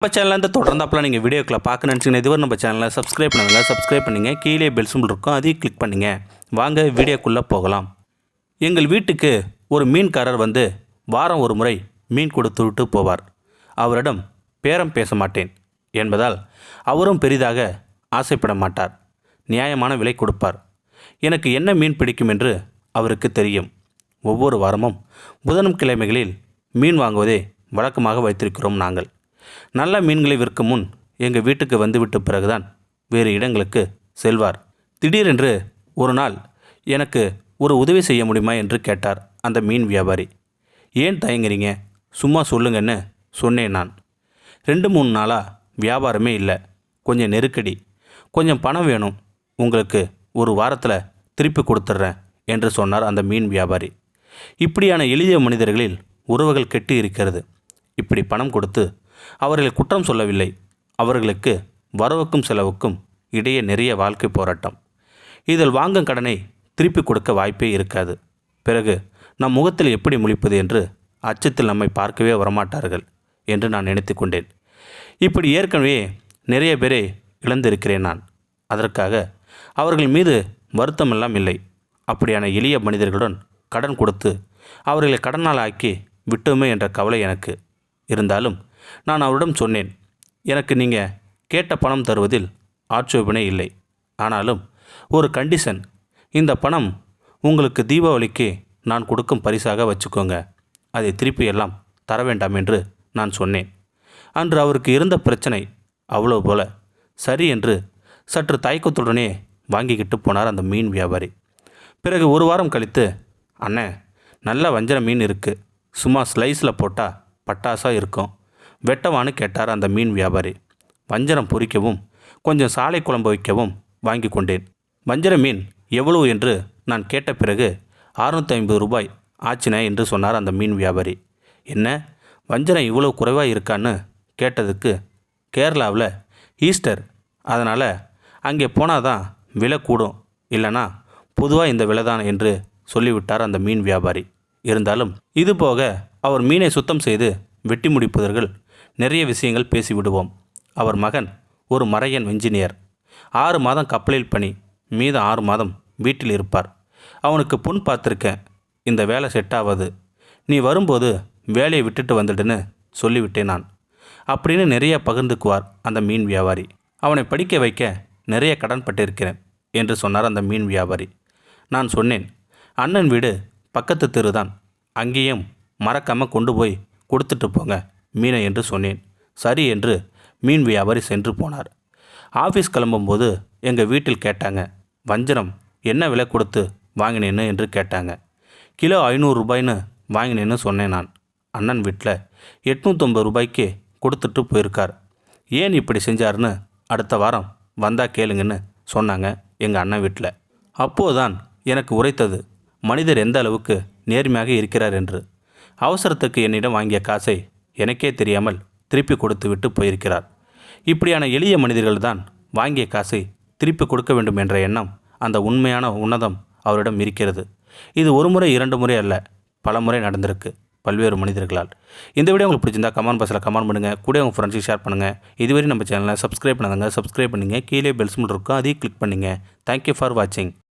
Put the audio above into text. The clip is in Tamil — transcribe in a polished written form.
நம்ம சேனலில் தொடர்ந்தாப்பில் நீங்கள் வீடியோக்களை பார்க்க நினச்சிங்கன்னா இதுவரை நம்ம சேனலை சப்ஸ்கிரைப் பண்ணுங்கள் கீழே பெல் சிம்பிள் இருக்கும் அதையும் கிளிக் பண்ணுங்கள். வாங்க வீடியோக்குள்ளே போகலாம். எங்கள் வீட்டுக்கு ஒரு மீன்காரர் வந்து வாரம் ஒரு முறை மீன் கொடுத்து விட்டு போவார். அவரிடம் பேரம் பேச மாட்டேன் என்பதால் அவரும் பெரிதாக ஆசைப்பட மாட்டார். நியாயமான விலை கொடுப்பார். எனக்கு என்ன மீன் பிடிக்கும் என்று அவருக்கு தெரியும். ஒவ்வொரு வாரமும் புதன்கிழமைகளில் மீன் வாங்குவதை வழக்கமாக வைத்திருக்கிறோம். நாங்கள் நல்ல மீன்களை விற்கும் முன் எங்கள் வீட்டுக்கு வந்துவிட்ட பிறகுதான் வேறு இடங்களுக்கு செல்வார். திடீரென்று ஒரு நாள் எனக்கு ஒரு உதவி செய்ய முடியுமா என்று கேட்டார் அந்த மீன் வியாபாரி. ஏன் தயங்குறீங்க, சும்மா சொல்லுங்கன்னு சொன்னேன் நான். 2-3 நாளாக வியாபாரமே இல்லை, கொஞ்சம் நெருக்கடி, கொஞ்சம் பணம் வேணும், உங்களுக்கு ஒரு வாரத்தில் திருப்பி கொடுத்துட்றேன் என்று சொன்னார் அந்த மீன் வியாபாரி. இப்படியான எளிய மனிதர்களில் உறவுகள் கெட்டு இருக்கிறது. இப்படி பணம் கொடுத்து அவர்களை குற்றம் சொல்லவில்லை. அவர்களுக்கு வரவுக்கும் செலவுக்கும் இடையே நிறைய வாழ்க்கை போராட்டம். இதில் வாங்கும் கடனை திருப்பி கொடுக்க வாய்ப்பே இருக்காது. பிறகு நம் முகத்தில் எப்படி முழிப்பது என்று அச்சத்தில் நம்மை பார்க்கவே வரமாட்டார்கள் என்று நான் நினைத்து கொண்டேன். இப்படி ஏற்கனவே நிறைய பேரை இழந்திருக்கிறேன் நான். அதற்காக அவர்கள் மீது வருத்தமெல்லாம் இல்லை. அப்படியான எளிய மனிதர்களுடன் கடன் கொடுத்து அவர்களை கடனால் ஆக்கி விட்டோமே என்ற கவலை எனக்கு இருந்தாலும் நான் அவரிடம் சொன்னேன், எனக்கு நீங்கள் கேட்ட பணம் தருவதில் ஆட்சேபனை இல்லை. ஆனாலும் ஒரு கண்டிஷன், இந்த பணம் உங்களுக்கு தீபாவளிக்கு நான் கொடுக்கும் பரிசாக வச்சுக்கோங்க, அதை திருப்பி எல்லாம் தர வேண்டாம் என்று நான் சொன்னேன். அன்று அவருக்கு இருந்த பிரச்சனை அவ்வளோ போல சரி என்று சற்று தயக்கத்துடனே வாங்கிக்கிட்டு போனார் அந்த மீன் வியாபாரி. பிறகு ஒரு வாரம் கழித்து, அண்ணே, நல்ல வஞ்சர மீன் இருக்குது, சும்மா ஸ்லைஸில் போட்டால் பட்டாசாக இருக்கும், வெட்டவான்னு கேட்டார் அந்த மீன் வியாபாரி. வஞ்சரம் பொரிக்கவும் கொஞ்சம் சாலை குழம்பு வைக்கவும் வாங்கி கொண்டேன். வஞ்சர மீன் எவ்வளவு என்று நான் கேட்ட பிறகு 650 ரூபாய் ஆச்சினே என்று சொன்னார் அந்த மீன் வியாபாரி. என்ன, வஞ்சரம் இவ்வளோ குறைவாக இருக்கான்னு கேட்டதுக்கு, கேரளாவில் ஈஸ்டர், அதனால் அங்கே போனால் தான் விலை கூடும், இல்லைனா பொதுவாக இந்த விலை தான் என்று சொல்லிவிட்டார் அந்த மீன் வியாபாரி. இருந்தாலும் இது போக அவர் மீனை சுத்தம் செய்து வெட்டி முடிப்பவர்கள் நிறைய விஷயங்கள் பேசிவிடுவோம். அவர் மகன் ஒரு மரையன் இன்ஜினியர். 6 மாதம் கப்பலில் பணி, மீதம் 6 மாதம் வீட்டில் இருப்பார். அவனுக்கு பொன் பார்த்துருக்கேன், இந்த வேலை செட் ஆகாது, நீ வரும்போது வேலையை விட்டுட்டு வந்துடுன்னு சொல்லிவிட்டேன் நான் அப்படின்னு நிறைய பகிர்ந்துக்குவார் அந்த மீன் வியாபாரி. அவனை படிக்க வைக்க நிறைய கடன் பட்டிருக்கிறேன் என்று சொன்னார் அந்த மீன் வியாபாரி. நான் சொன்னேன், அண்ணன் வீடு பக்கத்து தெரு தான், அங்கேயும் மறக்காமல் கொண்டு போய் கொடுத்துட்டு போங்க மீனை என்று சொன்னேன். சரி என்று மீன் வியாபாரி சென்று போனார். ஆஃபீஸ் கிளம்பும்போது எங்கள் வீட்டில் கேட்டாங்க, வஞ்சரம் என்ன விலை கொடுத்து வாங்கினேன்னு என்று கேட்டாங்க. கிலோ 500 ரூபாய்னு வாங்கினேன்னு சொன்னேன் நான். அண்ணன் வீட்டில் 850 ரூபாய்க்கு கொடுத்துட்டு போயிருக்கார். ஏன் இப்படி செஞ்சாருன்னு அடுத்த வாரம் வந்தால் கேளுங்கன்னு சொன்னாங்க எங்கள் அண்ணன் வீட்டில். அப்போதுதான் எனக்கு உரைத்தது, மனிதர் எந்த அளவுக்கு நேர்மையாக இருக்கிறார் என்று. அவசரத்துக்கு என்னிடம் வாங்கிய காசை எனக்கே தெரியாமல் திருப்பி கொடுத்து விட்டு போயிருக்கிறார். இப்படியான எளிய மனிதர்கள் தான் வாங்கிய காசை திருப்பி கொடுக்க வேண்டும் என்ற எண்ணம், அந்த உண்மையான உன்னதம் அவரிடம் இருக்கிறது. இது ஒரு முறை 2 முறை அல்ல, பல முறை நடந்திருக்கு பல்வேறு மனிதர்களால். இந்த வீடியோ உங்களுக்கு பிடிச்சிருந்தா கமெண்ட் பாக்ஸில் கமெண்ட் பண்ணுங்கள், கூட உங்கள் ஃப்ரெண்ட்ஸுக்கு ஷேர் பண்ணுங்கள். இதுவரை நம்ம சேனலை சப்ஸ்கிரைப் பண்ணுங்கள், கீழே பெல் சிம்பிள் இருக்கும், அதையும் கிளிக் பண்ணுங்கள். தேங்க்யூ ஃபார் வாட்சிங்.